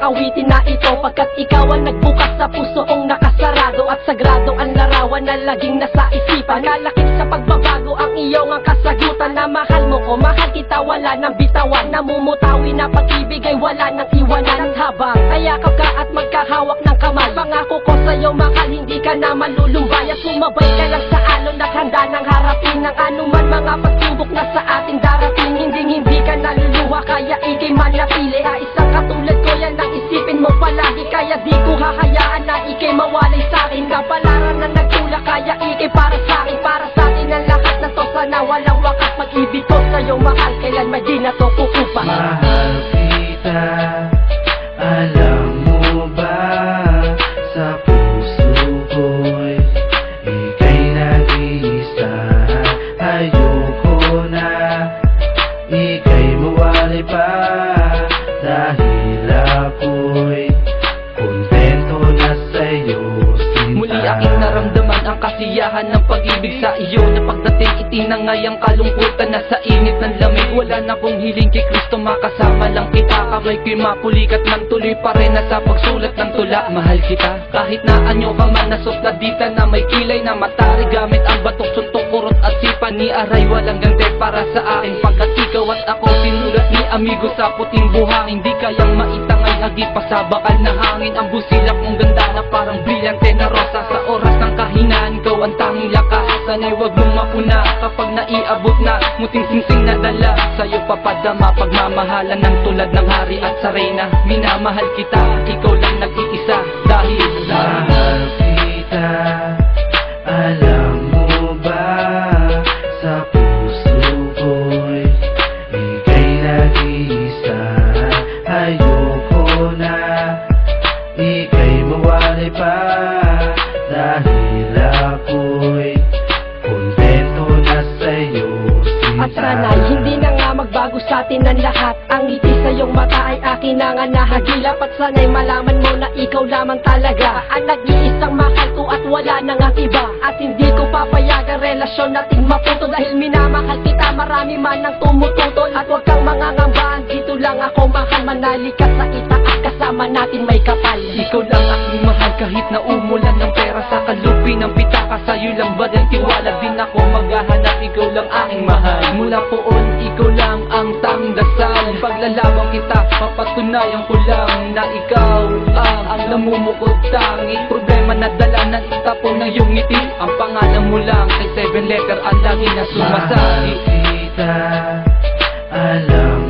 awitin na ito, pagkat ikaw ang nagbukas sa puso kong nakasarado. At sagrado ang larawan na laging nasa isipan. Nalakip sa pagbabago ang iyong ang kasagutan. Na mahal mo ko, mahal kita, wala nang bitawan. Namumutawi na pag-ibig ay wala nang iwanan. At habang ayakap ka at magkahawak ng kamay, pangako ko sa'yo mahal, hindi ka na malulumbay. At sumabay ka lang sa alon at handa nang harapin ng anuman mga pagsubok na sa ating darating. Hindi ka naluluha kaya ikay manatili. Sa isang katulad ko yan ang isipin mo palagi, kaya di ko hahayaan na ikay mawalay sa'kin. Kapalaran na nagtulak kaya ikay para sa'kin. Para sa'tin ang lahat na to, sana walang wakas. Pag-ibig ko sa'yo mahal, kailan may di na to kukupa. Mahal kita, alam mo ba, sa puso ko'y ika'y nag-iisa. Ayoko na ika'y mawalay pa, dahil ako'y kontento na sa'yo. Muli aking naramdaman ang kasiyahan ng pag-ibig sa iyo. Na pagdating itinangay ang kalungkutan na sa init ng lamig. Wala na kong hiling kay Kristo, makasama lang kita. Kamay ko'y mapulikat ng tuloy pa rin na sa pagsulat ng tula. Mahal kita kahit na anyo ka man, nasukladita na may kilay na matari. Gamit ang batok, suntok, kurot at sipa ni aray. Walang gante para sa akin, pagkat ikaw at ako sinulat ni amigo sa puting buhangin. Di kayang maitangay, hagip pa sa bakal na hangin. Ang busilak mong ganda na parang brilyante na rosa. Sa oras ng kahinaan, ikaw ang tanging lakas. Sana'y wag mong mauna kapag naiabot na muting singsing na dala. Sa'yo papadama pagmamahalan ng tulad ng hari at sa reyna. Minamahal kita, ikaw lang nag-iisa. Dahil mahal kita, alam mo ba, sa puso ko'y ika'y nag-iisa. Ayoko na ika'y mawalay pa, dahil ako'y kontento na sa'yo. At sana'y hindi na nga magbago sa'tin ang lahat. Ang ngiti sa iyong mata ay akin na nga nahagilap. At sana'y malaman mo na ikaw lamang talaga ang nag-iisang mahal ko at wala nang ang iba. At hindi ko papayagan relasyon nating maputo, dahil minamahal kita, marami man ang tumututol. At huwag kang mangangambaan, dito lang ako mahal. Manali ka sa kita at kasama natin may kapal. ikaw lang aking mahal kahit na umulan ng pera sa kalupi ng pitaka. Sa'yo lang ba din tiwala, din ako maghahanap, ikaw lang aking mahal. Mula poon, ikaw lang ang tanging dasal. Paglalaban kita, papatunayan ko lang na ikaw ang namumukod tangi. Problema na dala na itapon ng iyong ngiti. Ang pangalan mo lang kay 7 letter ang lagi na sumasagi. Mahal kita, alam